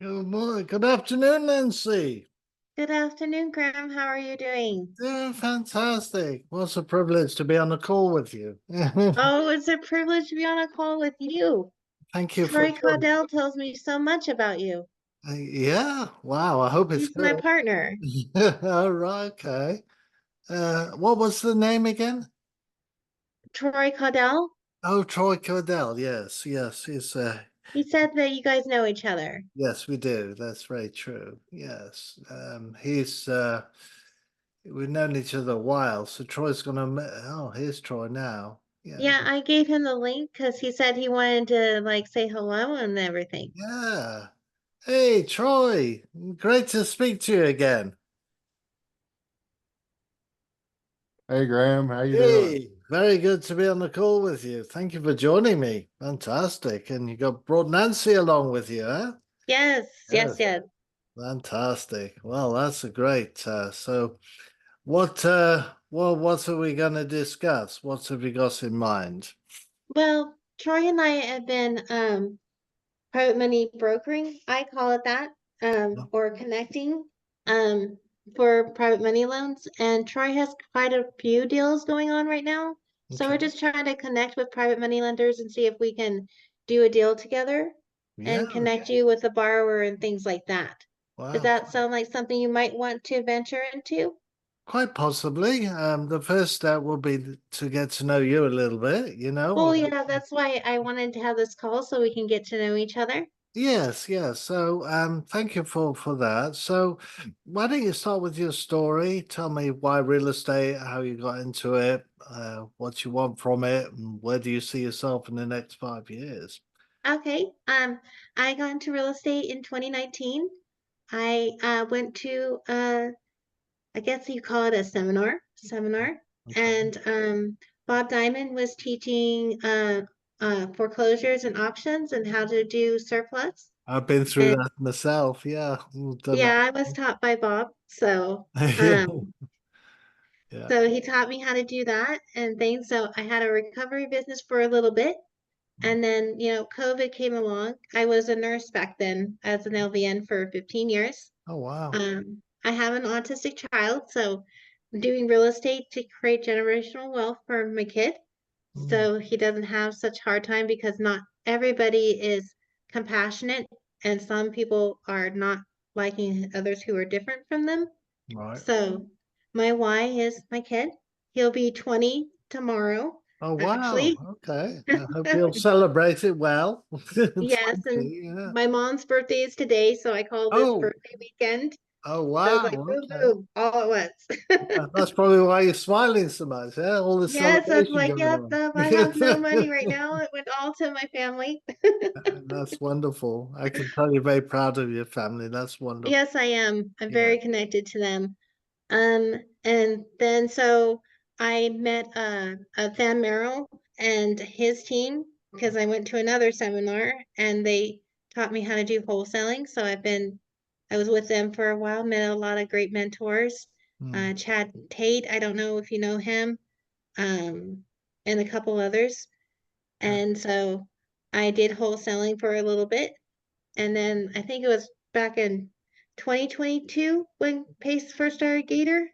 Good morning. Good afternoon, Nancy. Good afternoon, Graham. How are you doing? Doing fantastic. What's a privilege to be on the call with you. Oh, it's a privilege to be on a call with you. Thank you for Troy joining. Caudell tells me so much about you. Yeah, wow. I hope it's He's my good. partner. All right, okay. What was the name again? Troy Caudell, Oh, Troy Caudell. Yes, yes. he said that you guys know each other. Yes, we do. That's very true. Yes. We've known each other a while, so Troy's oh, here's Troy now. Yeah. Yeah, I gave him the link because he said he wanted to like say hello and everything. Yeah. Hey, Troy, great to speak to you again. Hey Graham, how you doing? Hey, very good to be on the call with you. Thank you for joining me. Fantastic. And you got brought Nancy along with you, huh? Yes, yes, Yes, yes. fantastic. Well, that's a great. So what are we going to discuss? What have you got in mind? Well, Troy and I have been private money brokering, I call it that, or connecting um, for private money loans. And Troy has quite a few deals going on right now. So we're Okay. just trying to connect with private money lenders and see if we can do a deal together Yeah. and connect you with the borrower and things like that. Does Wow. that sound like something you might want to venture into? Quite possibly. The first step will be to get to know you a little bit, Well, yeah, that's why I wanted to have this call so we can get to know each other. Yes, yes. So, thank you for that. So, why don't you start with your story? Tell me why real estate, how you got into it, what you want from it, and where do you see yourself in the next 5 years? Okay. I got into real estate in 2019. I went to I guess you call it a seminar, Okay. and Bob Diamond was teaching foreclosures and auctions and how to do surplus. I've been through And that myself. Yeah, done yeah, I was taught by Bob, that. um, Yeah. so he taught me how to do that and things. So I had a recovery business for a little bit, and then COVID came along. I was a nurse back then as an LVN for 15 years. Oh, wow. I have an autistic child, so I'm doing real estate to create generational wealth for my kid. Mm, So he doesn't have such hard time because not everybody is compassionate and some people are not liking others who are different from them. right. So my Y is my kid. He'll be 20 tomorrow, Oh, wow. actually. Okay. I hope you'll celebrate it well. Yes, and 20, yeah. my mom's birthday is today, so I call this Oh, birthday weekend. oh, So it's like wow. boom, Okay. boom, all at once. That's probably why you're smiling so much, yeah? All the Yes, I was celebration like, going yep, on. I have no money right now. It went all to my family. That's wonderful. I can tell you're very proud of your family. That's wonderful. Yes, I am. I'm Yeah. very connected to them. And then so I met Van Merrill and his team because I went to another seminar and they taught me how to do wholesaling. So I was with them for a while, met a lot of great mentors. Hmm. Chad Tate, I don't know if you know him, um, and a couple others. Yeah. And so I did wholesaling for a little bit. And then I think it was back in 2022 when Pace first started Gator.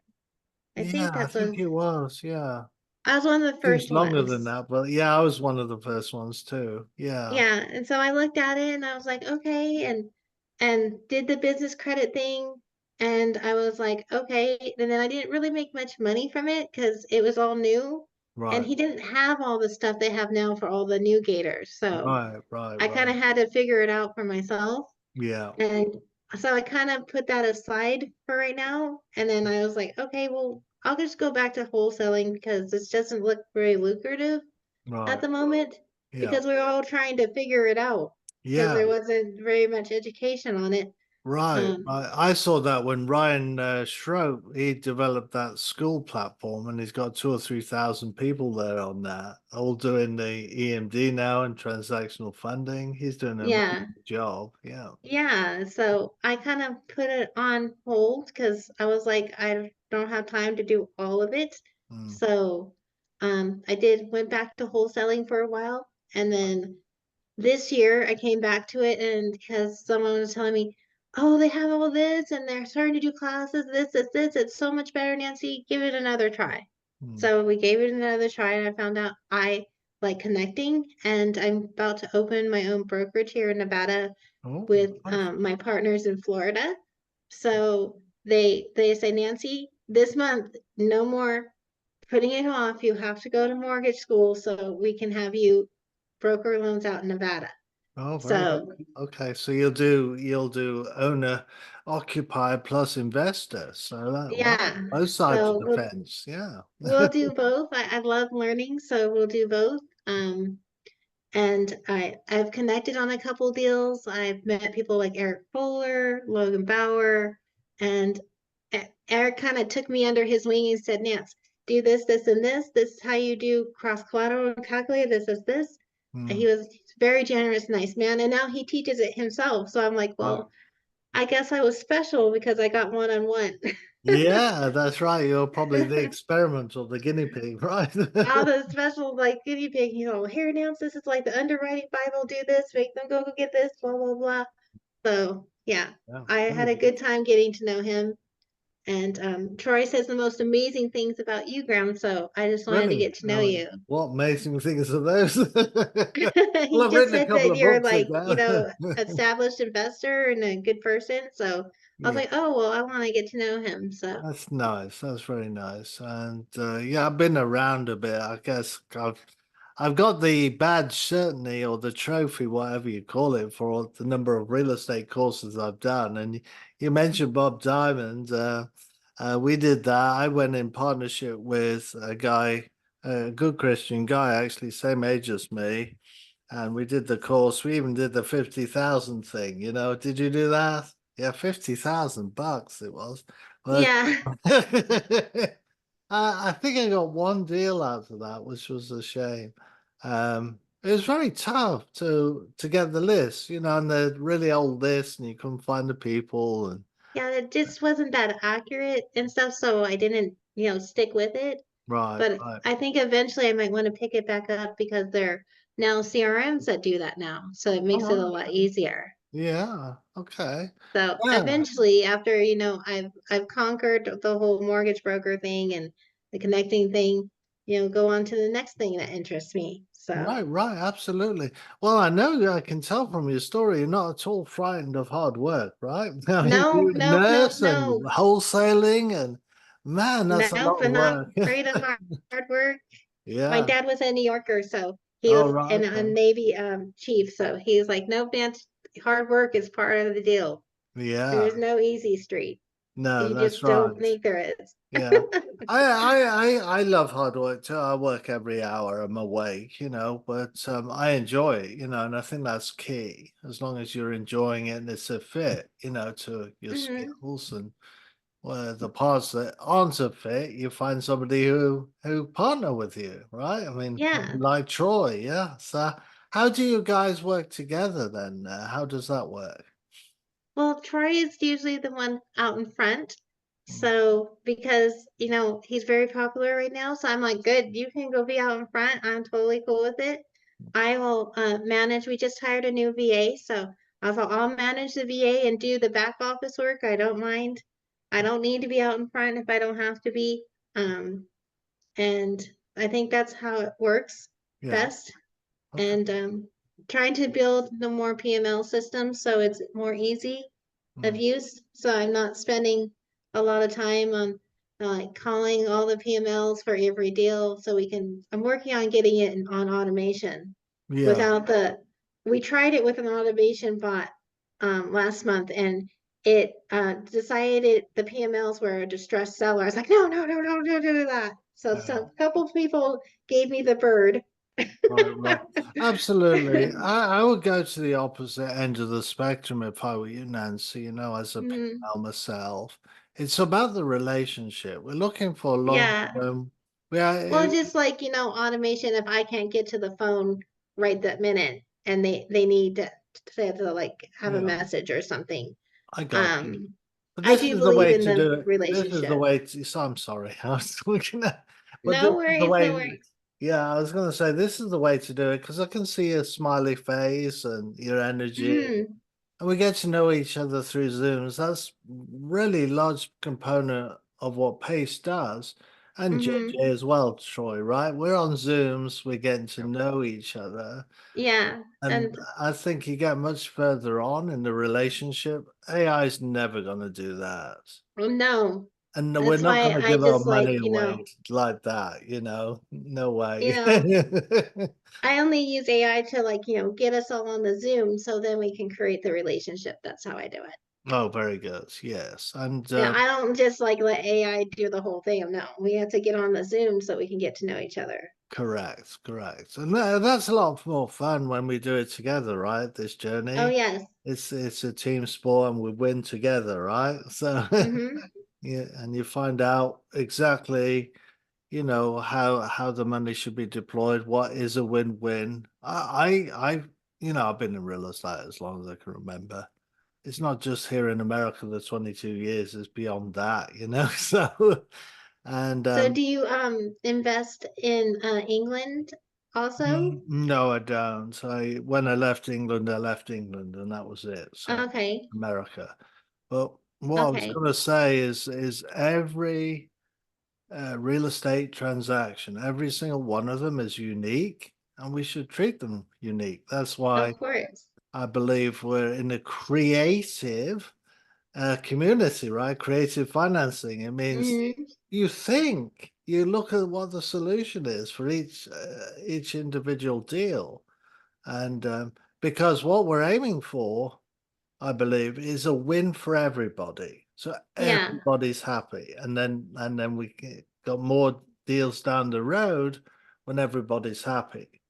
I Yeah, think I that's think when it was. Yeah. I was one of the Seems first longer than ones. that, but yeah, I was one of the first ones too. Yeah. Yeah. And so I looked at it and I was like, okay, and did the business credit thing. And I was like, okay. And then I didn't really make much money from it because it was all new. And Right. he didn't have all the stuff they have now for all the new Gators. So Right. Right. I kind Right. of had to figure it out for myself. Yeah. And so I kind of put that aside for right now. And then I was like, okay, well, I'll just go back to wholesaling because this doesn't look very lucrative at Right. the moment Yeah. because we were all trying to figure it out because Yeah. there wasn't very much education on it. Right. Um, I saw that when Ryan Schroep, he developed that school platform and he's got 2 or 3 thousand people there on that, all doing the EMD now and transactional funding. He's doing an yeah, amazing job. Yeah. yeah. So I kind of put it on hold because I was like, I don't have time to do all of it. Mm. So I did went back to wholesaling for a while and then this year I came back to it, and because someone was telling me, oh, they have all this and they're starting to do classes, this, it's so much better, Nancy, give it another try. Hmm. So we gave it another try, and I found out I like connecting, and I'm about to open my own brokerage here in Nevada Oh, with nice. my partners in Florida. So they say, Nancy, this month, no more putting it off. You have to go to mortgage school so we can have you broker loans out in Nevada. Oh, very good. So Okay, so you'll do owner, occupier plus investor. So that wow, yeah, both sides of so the we'll fence. Yeah. we'll do both. I love learning, so we'll do both. And I've connected on a couple deals. I've met people like Eric Fuller, Logan Bauer, and Eric kind of took me under his wing and said, Nance, do this, this, and this. This is how you do cross collateral calculate. This is this. And Hmm. he was very generous, nice man. And now he teaches it himself. So I'm like, Right. well, I guess I was special because I got one-on-one. Yeah, that's right. You're probably the experiment or the guinea pig, right? All the special like guinea pig, here Nance, this is like the underwriting Bible, do this, make them go get this, blah, blah, blah. So yeah, Yeah, I had very a good. good time getting to know him. And Troy says the most amazing things about you, Graham. So I just wanted to Really? get to know you. What amazing things are those? Well, He I've just written a said couple that of you're books like, ago. established investor and a good person. So I was Yeah. like, oh, well, I want to get to know him. So That's nice. That's very nice. And yeah, I've been around a bit. I guess I've got the badge certainly or the trophy, whatever you call it, for the number of real estate courses I've done. And you mentioned Bob Diamond. We did that. I went in partnership with a guy, a good Christian guy, actually, same age as me. And we did the course. We even did the 50,000 thing. Did you do that? Yeah, $50,000 it was. But yeah. I think I got one deal out of that, which was a shame. It was very tough to get the list, and the really old list, and you couldn't find the people, and Yeah, it just wasn't that accurate and stuff, so I didn't, stick with it. right, But right. I think eventually I might want to pick it back up because there are now CRMs that do that now, so it All makes it a right. lot easier. Yeah. Okay. So Yeah. eventually, after, I've conquered the whole mortgage broker thing and the connecting thing, go on to the next thing that interests me. So Right, right, absolutely. Well, I can tell from your story, you're not at all frightened of hard work, right? I mean, no, you nope, nope, nurse and no, wholesaling, and man, that's a nope, lot of I'm not work. afraid of hard work. My Yeah. dad was a New Yorker, so he Oh, was right. a Okay. Navy chief. So he's like, no, man, hard work is part of the deal. There's Yeah. no easy street. No, You that's just don't right. think there is. Yeah. I love hard work too. I work every hour I'm awake, but I enjoy it, and I think that's key. As long as you're enjoying it and it's a fit, to your Hmm. skills and well, the parts that aren't a fit, you find somebody who partner with you, right? I mean, Yeah. like Troy, yeah. So, how do you guys work together then? How does that work? Well, Troy is usually the one out in front. Mm. So because, he's very popular right now. So I'm like, good, you can go be out in front. I'm totally cool with it. I will manage. We just hired a new VA. So I'll manage the VA and do the back office work. I don't mind. I don't need to be out in front if I don't have to be. Um, and I think that's how it works Yeah. best. Okay. And trying to build the more PML systems so it's more easy of Mm. use. So I'm not spending a lot of time on like calling all the PMLs for every deal. So I'm working on getting it on automation Yeah. without we tried it with an automation bot last month, and it decided the PMLs were a distressed seller. I was like, no, no, no, no, no, no, no, that. So Yeah. some couple of people gave me the bird. Right, right. Absolutely. I would go to the opposite end of the spectrum if I were you, Nancy, as a Mhm. PL myself. It's about the relationship. We're looking for long Yeah. term. Yeah. Well, just like, automation, if I can't get to the phone right that minute and they need to like have a Yeah. message or something. I got you. Um, But I this do is the believe way in to the do it. This is the relationship. way to, so I'm sorry. I was looking at, but this No is the worries, no way, worries. Yeah, I was going to say this is the way to do it because I can see your smiley face and your energy, Mm, and we get to know each other through Zooms. That's really large component of what Pace does, and mm-hmm. JJ as well, Troy. Right? We're on Zooms. We're getting to know each other, Yeah. and And I think you get much further on in the relationship. AI is never going to do that. no, And we're that's not why going to I give our just like, money away like that, No you way. know, I only use AI to like, get us all on the Zoom so then we can create the relationship. That's how I do it. Oh, very good. Yes. And Yeah, I don't just like let AI do the whole thing. No, we have to get on the Zoom so we can get to know each other. correct, correct. And that's a lot more fun when we do it together, right? This Oh, journey. yes. It's a team sport and we win together, right? So Mm-hmm. yeah, and you find out exactly, how the money should be deployed, what is a win-win. I've been in real estate as long as I can remember. It's not just here in America, the 22 years, it's beyond that. So, and So do you invest in England also? no, I don't. When I left England, I left England, and that was it. So, Okay. America. But what I was Okay. going to say is every real estate transaction, every single one of them is unique, and we should treat them unique. That's Of why course. I believe we're in a creative community, right? Creative financing. It means Mm-hmm. you look at what the solution is for each individual deal, and because what we're aiming for, I believe, is a win for everybody. So Yeah. everybody's happy, and then got more deals down the road when everybody's happy.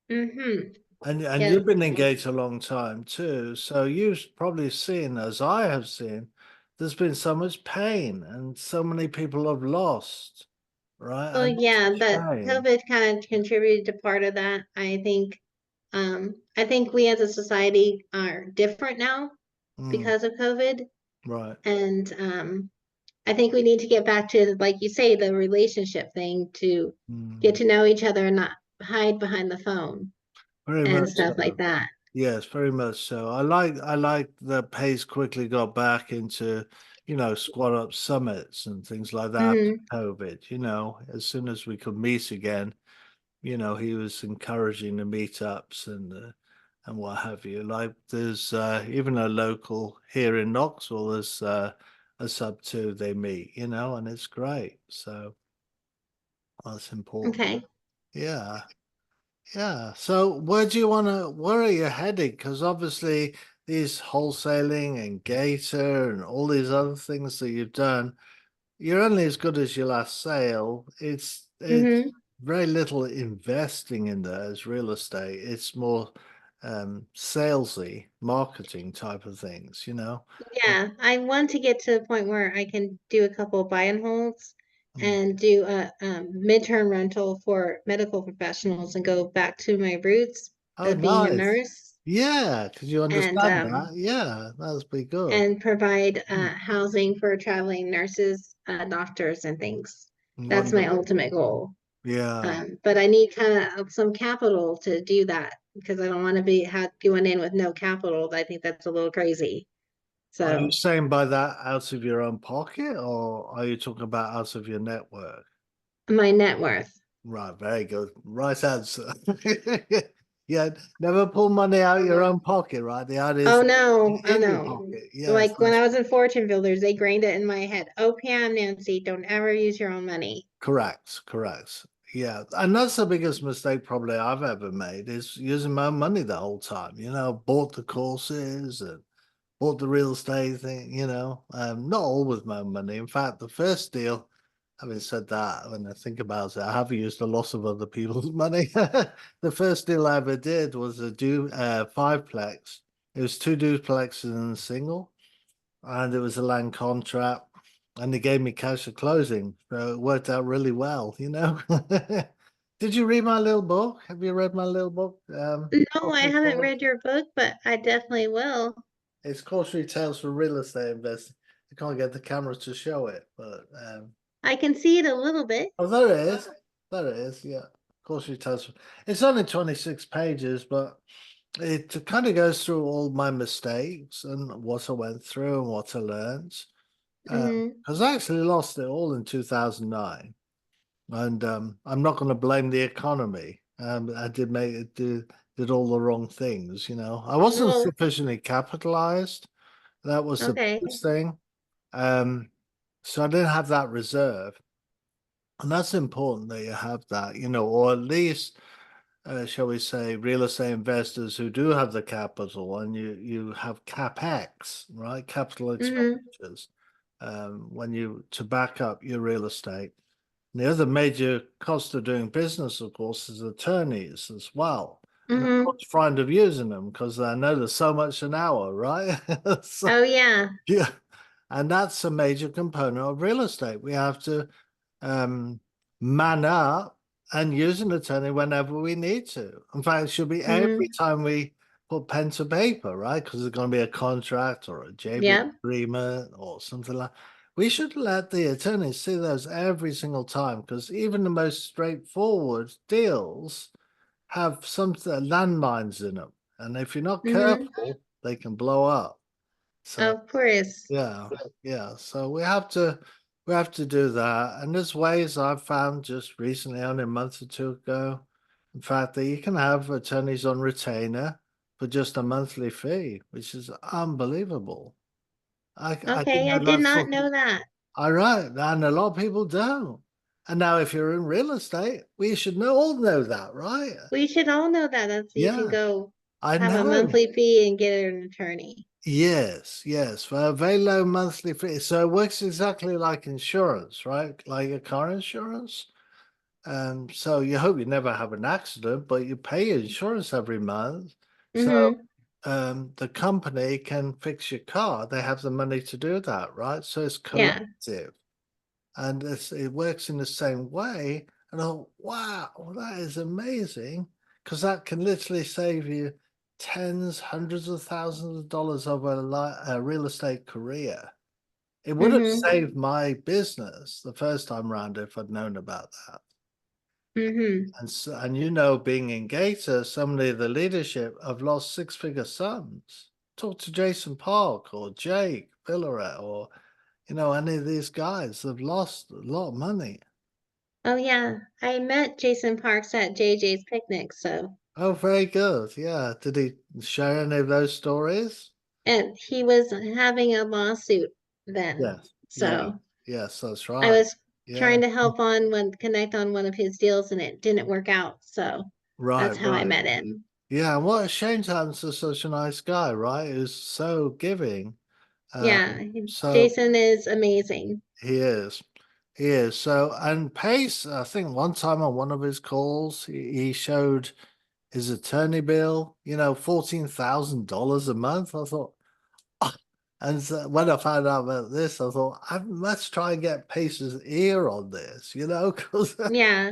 Mm-hmm. And Yes. you've been engaged a long time too, so you've probably seen, as I have seen, there's been so much pain and so many people have lost, right? Well, And it's yeah, a but shame. COVID kind of contributed to part of that. I think we as a society are different now Mm, because of COVID. right. And I think we need to get back to, like you say, the relationship thing to get Mm, to know each other and not hide behind the phone very and much stuff like so. that. Yes, very much so. I like that Pace quickly got back into, squad up summits and things like that after Hmm. COVID. As soon as we could meet again, he was encouraging the meetups and what have you. Like there's even a local here in Knoxville, there's a sub two they meet, and it's great. So that's important. Okay. Yeah. Yeah. So where are you heading? Because obviously these wholesaling and Gator and all these other things that you've done, you're only as good as your last sale. It's Hmm. very little investing in there as real estate. It's more salesy, marketing type of things. Yeah, I want to get to the point where I can do a couple of buy and holds Mm. and do a midterm rental for medical professionals and go back to my roots Oh, of being a nice. nurse Yeah, because you and understand that. Yeah, that'd be good. provide Mm. housing for traveling nurses, doctors, and things. That's my Wonderful. ultimate goal. Yeah. But I need kind of some capital to do that because I don't want to be going in with no capital. I think that's a little crazy. Are you So saying by that out of your own pocket, or are you talking about out of your network? my net worth. Right, very good. Right answer. Yeah, never pull money out of your own pocket, right? The idea Oh is no, oh in your no. pocket. Yes, Like when that's I was in fortune builders, they grained it in my head. OPM, Nancy, don't ever use your own money. correct, correct. Yeah, and that's the biggest mistake probably I've ever made is using my own money the whole time. Bought the courses and bought the real estate thing, not all with my own money. In fact, the first deal, having said that, when I think about it, I have used a lot of other people's money. The first deal I ever did was a fiveplex. It was two duplexes and a single, and it was a land contract, and they gave me cash at closing, so it worked out really well. Did you read my little book? Have you read my little book? No, I haven't read your book, but I definitely will. It's cautionary tales for real estate investing. I can't get the camera to show it, but I can see it a little bit. oh, there it is. There it is. Yeah, of course you tell us. It's only 26 pages, but it kind of goes through all my mistakes and what I went through and what I learned. Mm-hmm. Because I actually lost it all in 2009, and I'm not going to blame the economy. I did make it did all the wrong things. I wasn't Well, sufficiently capitalized. That was the okay. biggest thing. Um, so I didn't have that reserve, and that's important that you have that. Or at least shall we say, real estate investors who do have the capital, and you have capex, right? Capital Mm-hmm. expenditures, when to back up your real estate. And the other major cost of doing business, of course, is attorneys as well. And I'm Mm-hmm. not friend of using them because I know there's so much an hour, right? Oh yeah. Yeah, and that's a major component of real estate. We have to um, man up and use an attorney whenever we need to. In fact, it should be every Mm-hmm. time we put pen to paper, right? Because there's going to be a contract or a JV Yep. agreement or something like. We should let the attorneys see those every single time, because even the most straightforward deals have some landmines in them, and if you're not Mm-hmm. careful, they can blow up. So Of course. yeah, yeah. So we have to do that. And there's ways I've found just recently, only a month or two ago, in fact, that you can have attorneys on retainer for just a monthly fee, which is unbelievable. I didn't Okay, I know did that's not so. know that. All right, and a lot of people don't. And now, if you're in real estate, we should all know that, right? We should all know that. That's you can Yeah, go I have a know. monthly fee and get an attorney. Yes, yes, for a very low monthly fee. So it works exactly like insurance, right? Like a car insurance. So you hope you never have an accident, but you pay your insurance every month. So Mm-hmm. the company can fix your car. They have the money to do that, right? So it's Yeah. collective, and it works in the same way. And oh, wow, that is amazing, because that can literally save you tens, hundreds of thousands of dollars over a real estate career. It would have Mm-hmm. saved my business the first time round if I'd known about that. Mm-hmm. And being in Gator, some of the leadership have lost six-figure sums. Talk to Jason Park or Jake Villaret, or any of these guys have lost a lot of money. Oh yeah. I met Jason Parks at JJ's picnic, so Oh, very good. Yeah. Did he share any of those stories? and he was having a lawsuit then. Yes. Yeah. So Yes, that's I right. was Yeah. trying to help connect on one of his deals and it didn't work out. So Right, that's how I right. met him. Yeah, and what a shame to happen to such a nice guy, right? Who's so giving. Yeah. So Jason is amazing. he is. He is. So, and Pace, I think one time on one of his calls, he showed his attorney bill, $14,000 a month. I thought, "Ah." And so when I found out about this, I thought, let's try and get Pace's ear on this, because Yeah.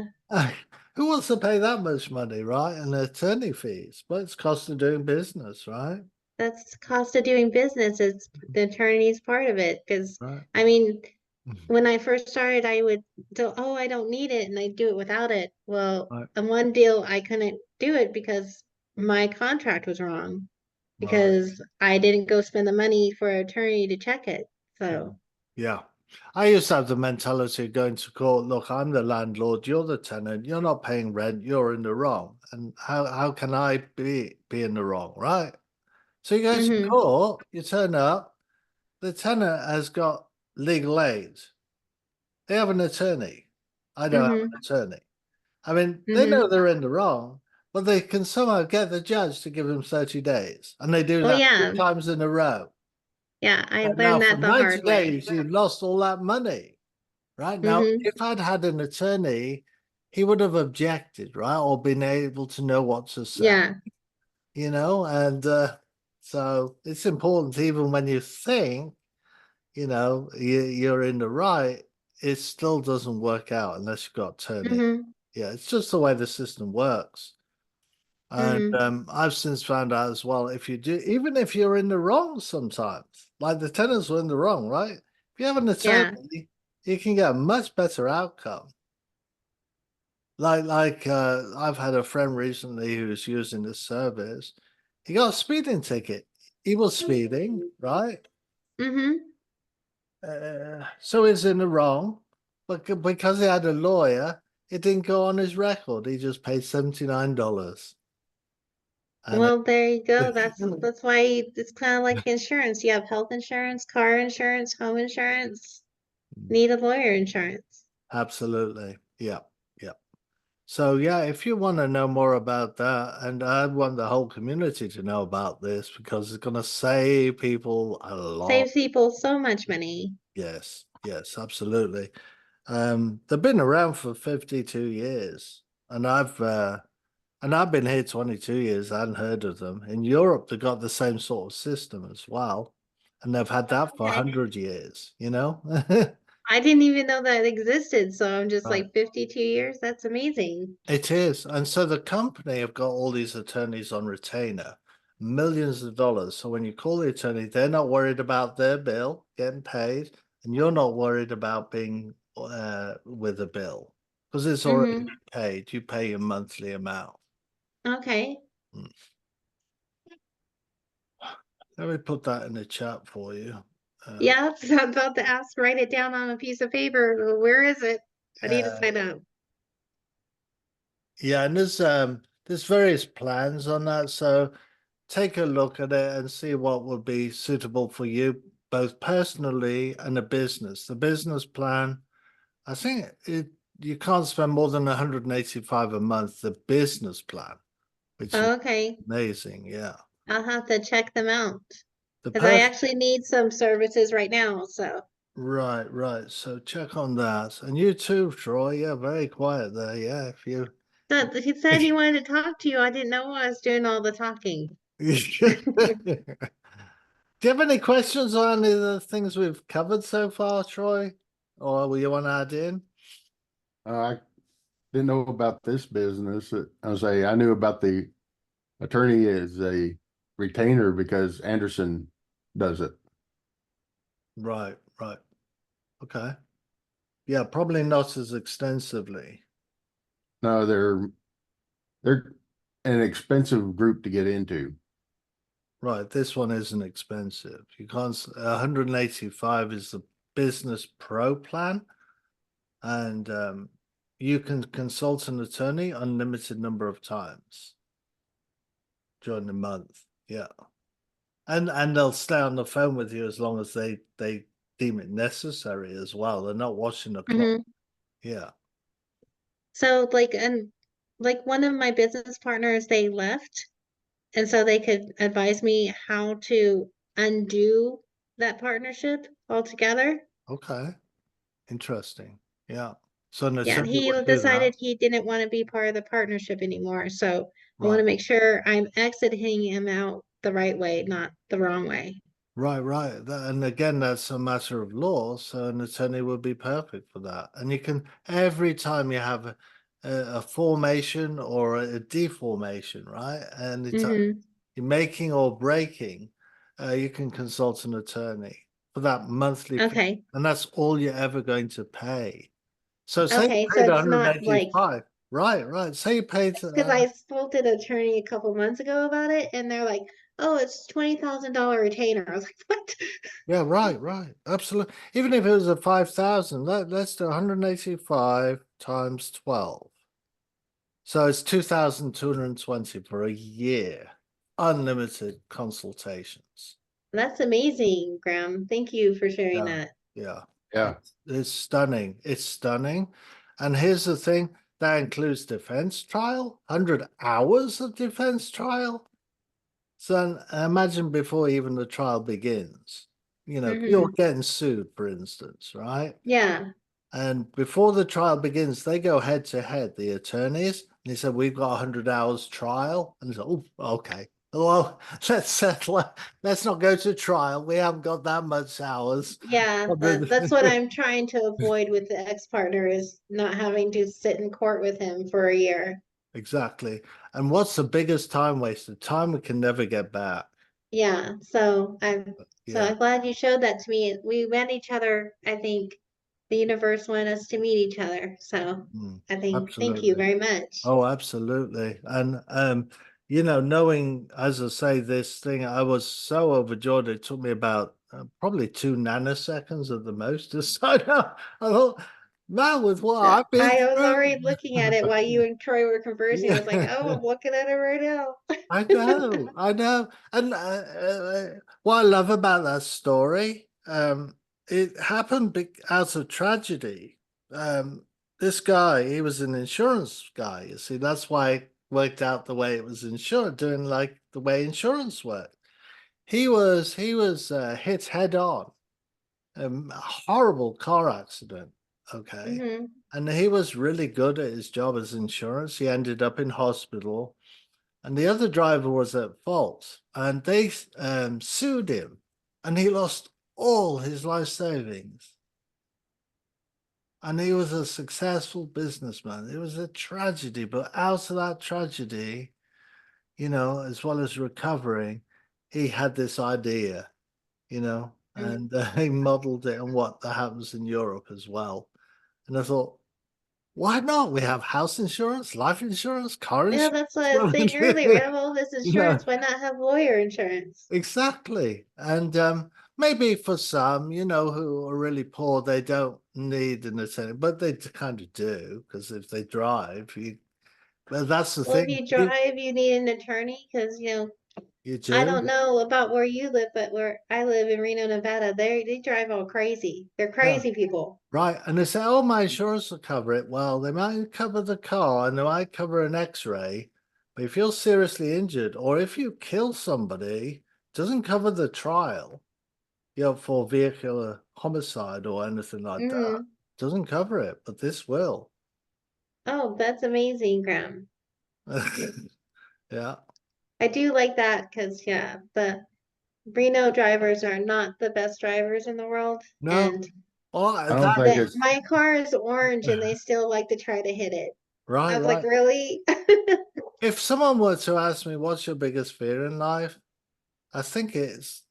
who wants to pay that much money, right? And attorney fees, but it's cost of doing business, right? That's cost of doing business. It's the attorney's part of it. Because Right. I mean, when I first started, I would do, oh, I don't need it, and I'd do it without it. Well, Right. on one deal, I couldn't do it because my contract was wrong Right. because I didn't go spend the money for an attorney to check it. So, Yeah. I used to have the mentality of going to court, look, I'm the landlord, you're the tenant, you're not paying rent, you're in the wrong. And how can I be in the wrong, right? So you go to mm-hmm, court, you turn up, the tenant has got legal aid. They have an attorney. I don't have mm-hmm, an attorney. I mean, they know mm-hmm. they're in the wrong, but they can somehow get the judge to give them 30 days. And they do Oh that three yeah, times in a row. yeah, I And now learned for that the 90 hard way. days, you've lost all that money. Right now, Mm-hmm, if I'd had an attorney, he would have objected, right, or been able to know what to say, yeah, and so it's important, even when you think, you're in the right, it still doesn't work out unless you've got attorney. mm-hmm, Yeah, it's just the way the system works. And mm-hmm, I've since found out as well, if you do, even if you're in the wrong sometimes, like the tenants were in the wrong, right? If you have an yeah, attorney, you can get a much better outcome. I've had a friend recently who's using this service. He got a speeding ticket. He was speeding, right? Mm-hmm. So he's in the wrong, but because he had a lawyer, it didn't go on his record. He just paid $79. And Well, there you go. That's why it's kind of like insurance. You have health insurance, car insurance, home insurance, need a lawyer insurance. absolutely. Yeah. Yeah. So yeah, if you want to know more about that, and I want the whole community to know about this because it's going to save people a lot. Saves people so much money. Yes, yes, absolutely. They've been around for 52 years, and I've been here 22 years. I hadn't heard of them. In Europe, they've got the same sort of system as well, and they've had that for Okay. 100 years, you know? I didn't even know that existed, so I'm just Right. like 52 years. That's amazing. It is. And so the company have got all these attorneys on retainer, millions of dollars. So when you call the attorney, they're not worried about their bill getting paid, and you're not worried about being with a bill because it's already Mm-hmm. paid. You pay your monthly amount. Okay. Mm. Let me put that in the chat for you. Yeah, so I'm about to ask, write it down on a piece of paper. Where is it? I need to Uh, sign up. yeah, and there's various plans on that. So take a look at it and see what would be suitable for you, both personally and a business. The business plan, I think you can't spend more than 185 a month, the business plan, which is Okay. amazing. Yeah. I'll have to check them out The because I pers actually need some services right now. So right, right. So check on that. And you too, Troy. Yeah, very quiet there. Yeah, if you he said he wanted to talk to you. I didn't know I was doing all the talking. Do you have any questions on any of the things we've covered so far, Troy? Or will you want to add in? I didn't know about this business. I knew about the attorney as a retainer because Anderson does it. Right, right. Okay. Yeah, probably not as extensively. No, they're an expensive group to get into. Right, this one isn't expensive. You can't, 185 is the business pro plan, and you can consult an attorney unlimited number of times during the month. Yeah. And they'll stay on the phone with you as long as they deem it necessary as well. They're not watching the clock. Hmm. Yeah. So like one of my business partners, they left, and so they could advise me how to undo that partnership altogether. Okay. Interesting. Yeah. So an Yeah, and attorney he would do that. decided he didn't want to be part of the partnership anymore. So I want Right. to make sure I'm exiting him out the right way, not the wrong way. Right, right. And again, that's a matter of law. So an attorney would be perfect for that. And you can, every time you have a formation or a deformation, right? And it's Hmm. you're making or breaking, you can consult an attorney for that monthly fee. Okay. And that's all you're ever going to pay. So say you Okay. So paid it's not like 185. Right, right. Say you paid because I spoke to the attorney a couple months ago about it, and they're like, "Oh, it's $20,000 retainer." I was like, "What?" yeah, right, right. Absolutely. Even if it was a 5,000, let's do 185 times 12. So it's 2,220 for a year. Unlimited consultations. That's amazing, Graham. Thank you for sharing Yeah, that. yeah. Yeah. It's stunning. It's stunning. And here's the thing, that includes defense trial, 100 hours of defense trial. So imagine before even the trial begins, you're Hmm. getting sued, for instance, right? Yeah. And before the trial begins, they go head to head, the attorneys. And he said, "We've got 100 hours trial." And he said, "Oh, okay. Well, let's settle it. Let's not go to trial. We haven't got that much hours." Yeah, that's what I'm trying to avoid with the ex-partner is not having to sit in court with him for a year. Exactly. And what's the biggest time waster? Time we can never get back. Yeah, so I'm Yeah. glad you showed that to me. We met each other, I think, the universe wanted us to meet each other. So Mm, I think, thank you absolutely. very much. Oh, absolutely. And knowing, as I say, this thing, I was so overjoyed. It took me about probably 2 nanoseconds at the most to sign up. I thought, man, with what I've been I was through. already looking at it while you and Troy were conversing. I was like, oh, Yeah. I'm looking at it right now. I know. And what I love about that story, it happened out of tragedy. This guy, he was an insurance guy. You see, that's why it worked out the way it was insured, doing like the way insurance worked. He was hit head on, a horrible car accident. Okay. Hmm. And he was really good at his job as insurance. He ended up in hospital and the other driver was at fault, and they sued him, and he lost all his life savings. And he was a successful businessman. It was a tragedy, but out of that tragedy, as well as recovering, he had this idea, and he modeled it on what that happens in Europe as well. And I thought, why not? We have house insurance, life insurance, car Yeah, insurance. that's what I was saying earlier. We have all this You know, insurance. Why not have lawyer insurance? exactly. And maybe for some, who are really poor, they don't need an attorney, but they kind of do because if they drive, well, that's the Well, if thing. you drive, you need an attorney because, You I do. don't know about where you live, but where I live in Reno, Nevada, they drive all crazy. They're Yeah. crazy people. Right. And they say, oh, my insurance will cover it. Well, they might cover the car and they might cover an x-ray. But if you're seriously injured or if you kill somebody, it doesn't cover the trial, for vehicular homicide or anything like that. Hmm. Doesn't cover it, but this will. Oh, that's amazing, Graham. Yeah. I do like that because, yeah, the Reno drivers are not the best drivers in the world. No. And I Oh, don't think it's, my car is orange and they still like to try to hit it. right, I was like, right. really? If someone were to ask me, what's your biggest fear in life? I think it's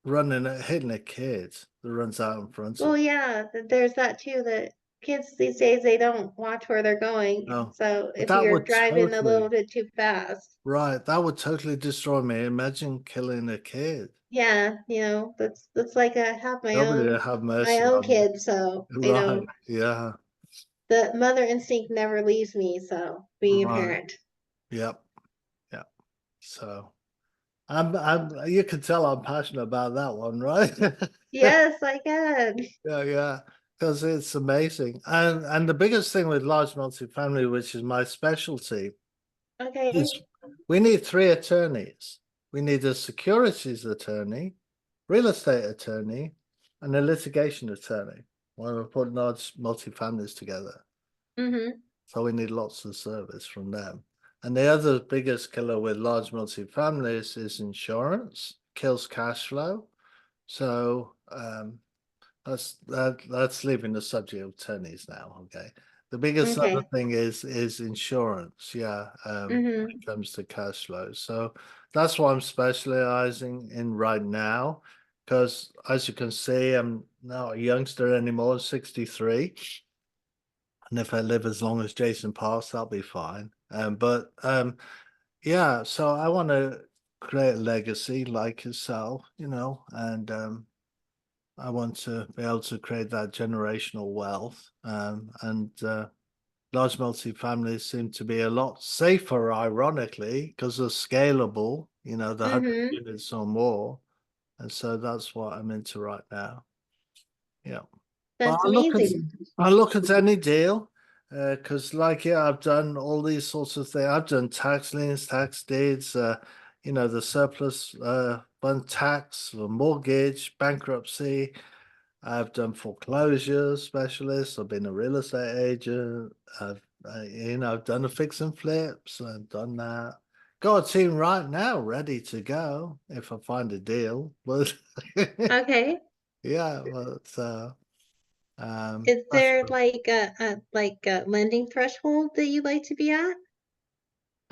hitting a kid that runs out in front of. Well, yeah, there's that too, that kids these days they don't watch where they're going. No, So but if that you're would driving a little totally, bit too fast, right. That would totally destroy me. Imagine killing a kid. yeah, that's like I have Nobody would have my mercy own on me. kid, so Right. Yeah. the mother instinct never leaves me, so being a Right. parent. Yep. Yeah. So you can tell I'm passionate about that one, right? Yes, I can. Yeah, yeah, because it's amazing. And the biggest thing with large multifamily, which is my specialty, Okay. is we need three attorneys. We need a securities attorney, real estate attorney, and a litigation attorney when we're putting large multifamilies together. Mm-hmm. So we need lots of service from them. And the other biggest killer with large multifamilies is insurance, kills cash flow. So that's leaving the subject of attorneys now. Okay. The biggest other Okay. thing is insurance, yeah, when Mm-hmm. it comes to cash flow. So that's what I'm specializing in right now. Because as you can see, I'm not a youngster anymore, 63. And if I live as long as Jason Parks, that'll be fine. But yeah, so I want to create a legacy like yourself, and I want to be able to create that generational wealth. And large multifamilies seem to be a lot safer, ironically, because they're scalable, the 100 Mm-hmm. units or more. And so that's what I'm into right now. Yeah. But That's I amazing. look at any deal because, like, yeah, I've done all these sorts of things. I've done tax liens, tax deeds, the surplus fund tax, the mortgage, bankruptcy. I've done foreclosure specialist. I've been a real estate agent. I've done the fix and flips. I've done that. Got a team right now ready to go if I find a deal. But Okay. yeah, but Is that's there like a lending threshold that you'd like to be at?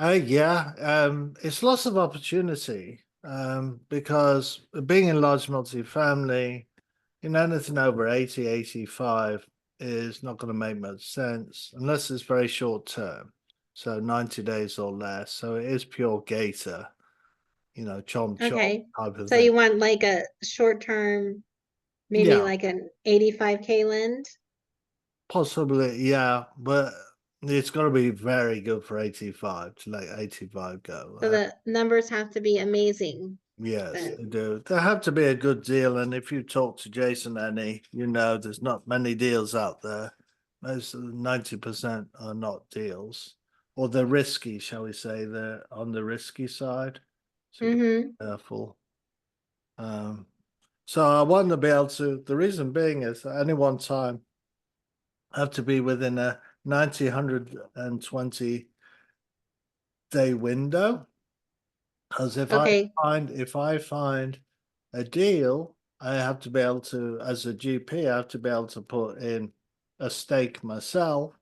yeah, it's lots of opportunity because being in large multifamily, anything over 80, 85. is not going to make much sense unless it's very short term. So 90 days or less. So it is pure gator, chomp chomp Okay. type of So thing. you want like a short term, maybe Yeah, like an 85K lend? possibly, yeah, but it's got to be very good for 85 to let 85 go. So the numbers have to be amazing Yes, they then. do. There have to be a good deal, and if you talk to Jason any, there's not many deals out there. Most of the 90% are not deals, or they're risky, shall we say? They're on the risky side, so you gotta Mm-hmm. be careful. Um, so I want to be able to. The reason being is at any one time, I have to be within a 90, 120 day window. Because Okay. if I find a deal, I have to be able to, as a GP, I have to be able to put in a stake myself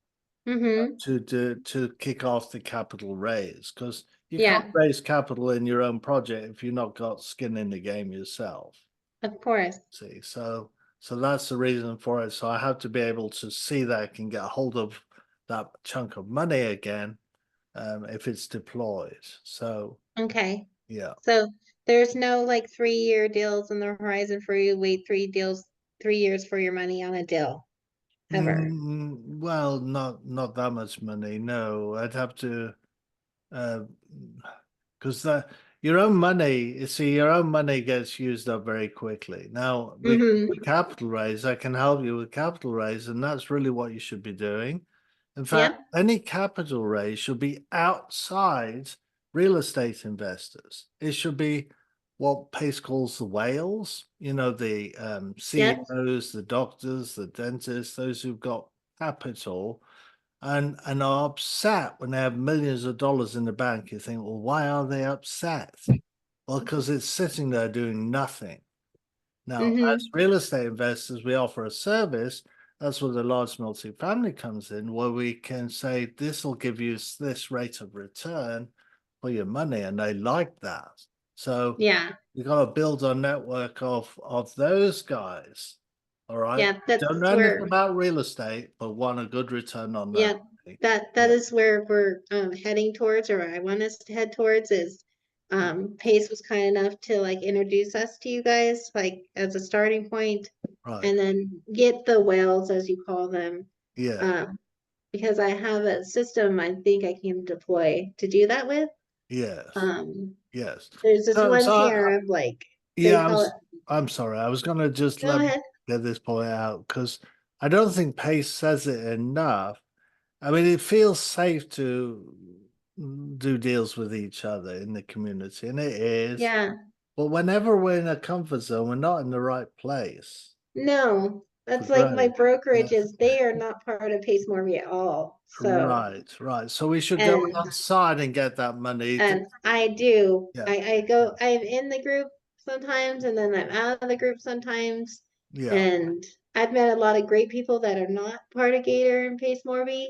Mm-hmm. to kick off the capital raise. Because you can't Yeah, raise capital in your own project if you've not got skin in the game yourself. of course. See, so that's the reason for it. So I have to be able to see that I can get a hold of that chunk of money again, if it's deployed. So Okay. yeah. So there's no like 3-year deals in the horizon for you. Wait 3 years for your money on a deal ever. Well, not that much money. No, I'd have to, uh, because your own money. You see, your own money gets used up very quickly. Now, with Mm-hmm. capital raise, I can help you with capital raise, and that's really what you should be doing. In fact, Yep. any capital raise should be outside real estate investors. It should be what Pace calls the whales, the Yep. CEOs, the doctors, the dentists, those who've got capital and are upset when they have millions of dollars in the bank. You think, well, why are they upset? Well, because it's sitting there doing nothing. Now, as Mm-hmm. real estate investors, we offer a service. That's where the large multifamily comes in, where we can say this will give you this rate of return for your money, and they like that. So Yeah. you got to build a network of those guys. All right. Yeah. Don't That's know anything where, about real estate, but want a good return on their yeah, money. that Yeah. is where we're heading towards, or I want us to head towards is Pace was kind enough to like introduce us to you guys, like as a starting point, Right. and then get the whales, as you call them. Yeah. Um, because I have a system I think I can deploy to do that with. Yes. Um, Yes. there's this So, one so tier of like they yeah, call it. I'm sorry. I was gonna just Go let me ahead. get this point out because I don't think Pace says it enough. I mean, it feels safe to do deals with each other in the community, and it is. Yeah. But whenever we're in a comfort zone, we're not in the right place No, for that's like my growth. Yeah. brokerages. They are not part of Pace Morby at all. So, Right, right. So we should go and outside and get that money. and I do. Yeah, I go. I'm in the group sometimes, and then I'm out of the group sometimes. yeah. And I've met a lot of great people that are not part of Gator and Pace Morby.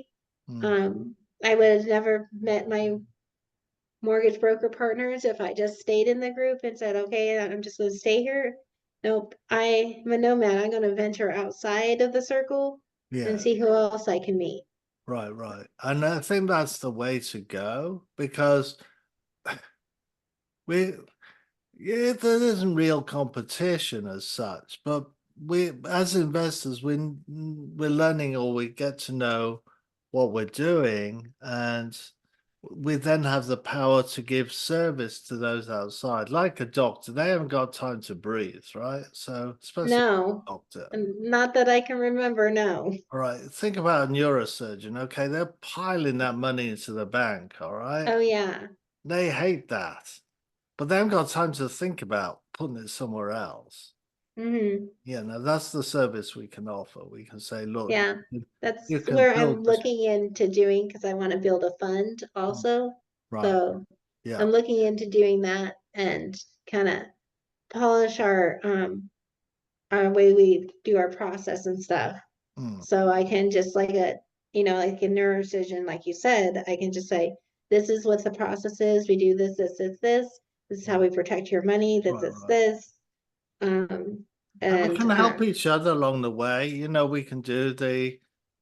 Mm, Um, I would have never met my mortgage broker partners if I just stayed in the group and said, okay, I'm just going to stay here. Nope, I'm a nomad. I'm going to venture outside of the circle and yeah. see who else I can meet. Right, right. And I think that's the way to go because we, yeah, there isn't real competition as such, but we, as investors, we're learning or we get to know what we're doing, and we then have the power to give service to those outside, like a doctor. They haven't got time to breathe, right? So, especially No, a doctor. not that I can remember. No. All right, think about a neurosurgeon. Okay, they're piling that money into the bank. All right, Oh, yeah. they hate that, but they haven't got time to think about putting it somewhere else. Hmm. Yeah, now that's the service we can offer. We can say, look, Yeah. you That's you can where build I'm this. looking into doing because I want to build a fund also. Right. So Yeah. I'm looking into doing that and kind of polish our way we do our process and stuff. Mm, So I can just like like a neurosurgeon, like you said, I can just say, this is what the process is. We do this, this, this, this. This is how we protect your money. This right, is right. this. Um, And we And can help each other along the way. We can do the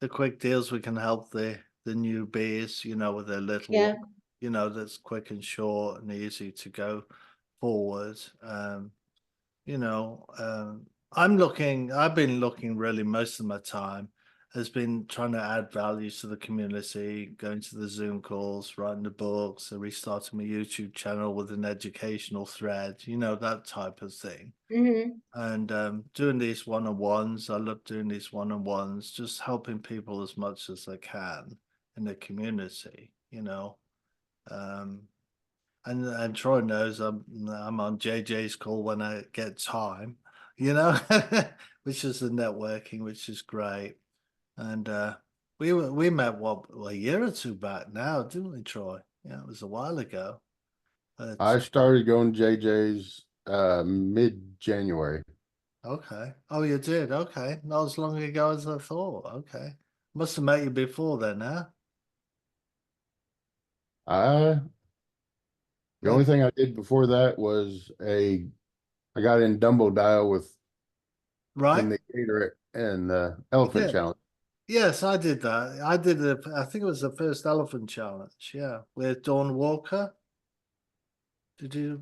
quick deals. We can help the newbies, with a little yeah. one, that's quick and short and easy to go forward. You know, I've been looking really most of my time has been trying to add value to the community, going to the Zoom calls, writing the books, and restarting my YouTube channel with an educational thread, that type of thing. Hmm. And doing these one-on-ones, I love doing these one-on-ones, just helping people as much as I can in the community. Um, and Troy knows I'm on JJ's call when I get time, you know, which is the networking, which is great. And we met a year or two back now, didn't we, Troy? Yeah, it was a while ago. But I started going to JJ's mid-January. okay. Oh, you did? Okay. Not as long ago as I thought. Okay. Must have met you before then, huh? I The only Maybe. thing I did before that was I got in Dumbo Dial in Right? the Gator and the You Elephant did. Challenge. Yes, I did that. I think it was the first elephant challenge. Yeah. With Dawn Walker.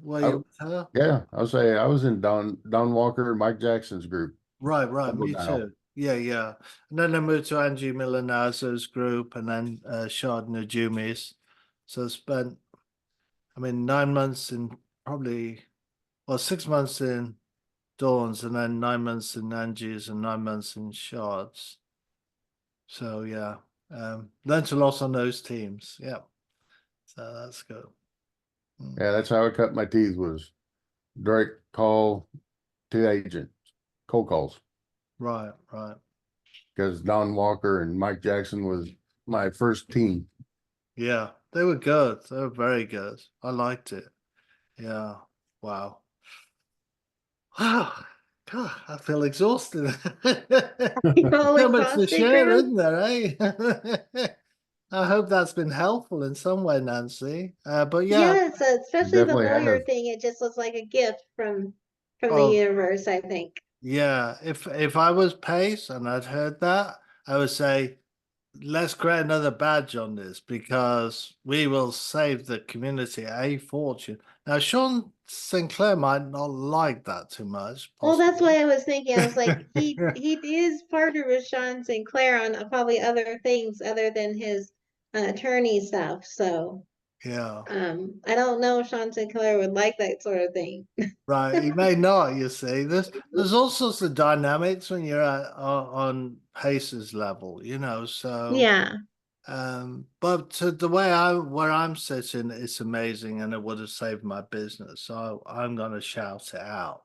Were I, you with her? yeah, I'll say I was in Don Walker and Mike Jackson's group, Right, right. Dumbo Me Dial. too. Yeah, yeah. And then I moved to Angie Milanazo's group and then Shard Najumi's. So I spent, 9 months in probably, well, 6 months in Dawn's and then 9 months in Angie's and 9 months in Shard's. So yeah, learned a lot on those teams. Yeah, so that's good. Mm. Yeah, that's how I cut my teeth was direct call to agent, cold calls. Right, right. Because Don Walker and Mike Jackson was my first team. Yeah, they were good. They were very good. I liked it. Yeah. Wow. Wow. God, I feel exhausted. You all So much to exhausted, share, Graham? isn't there, eh? I hope that's been helpful in some way, Nancy. But yeah, Yes, especially the Definitely lawyer have. thing. It just looks like a gift from the oh universe, I think. yeah. If I was Pace and I'd heard that, I would say, let's create another badge on this because we will save the community a fortune. Now, Sean Sinclair might not like that too much, Well, that's possibly. why I was thinking. I was like, he is partnered with Sean Sinclair on probably other things other than his attorney stuff. So, Yeah, I don't know if Sean Sinclair would like that sort of thing. right. He may not. You see, there's all sorts of dynamics when you're on Pace's level. So. Yeah. But to the way where I'm sitting, it's amazing, and it would have saved my business. So I'm gonna shout it out.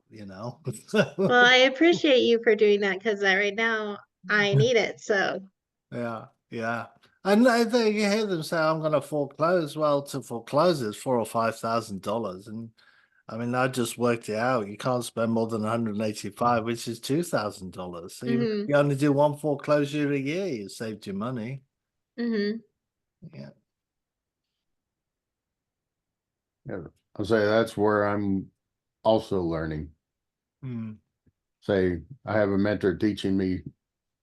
Well, I appreciate you for doing that because right now I need it. So, Yeah, yeah. And you hear them say, "I'm going to foreclose." Well, to foreclose is $4,000 or $5,000, and I just worked it out. You can't spend more than 185, which is $2,000. So even if mm-hmm, you only do one foreclosure a year, you saved your money. mm-hmm. Yeah. Yeah, I'll say that's where I'm also learning. Hmm. Say I have a mentor teaching me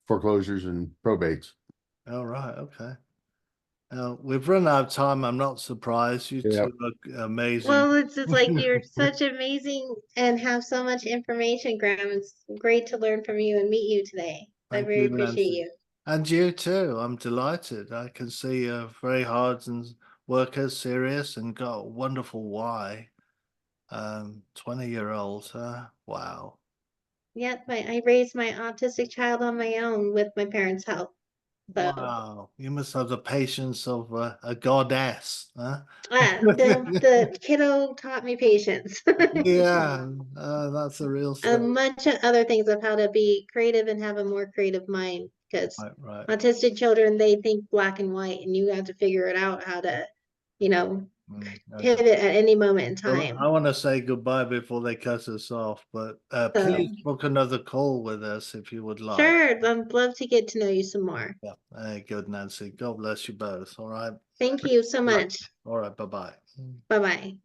foreclosures and probates. All right. Okay. We've run out of time. I'm not surprised. You Yeah, two look amazing. Well, it's just like you're such amazing and have so much information, Graham. It's great to learn from you and meet you today. I Thank very you, appreciate Nancy. you. And you too. I'm delighted. I can see you're very hard and worker, serious, and got a wonderful why. 20-year-old, huh? Wow. Yep, I raised my autistic child on my own with my parents' help. So, Wow. You must have the patience of a goddess, huh? the kiddo taught me patience. Yeah, that's a real A story. bunch of other things of how to be creative and have a more creative mind because Right, right. autistic children, they think black and white, and you have to figure it out how to, you know, Okay. pivot at any moment in Well, I time. want to say goodbye before they cut us off, but please So, book another call with us if you would like. sure, I'd love to get to know you some more. Yeah. Hey, good, Nancy. God bless you both. All right. Thank you so Right. much. All right. Bye bye. Bye bye.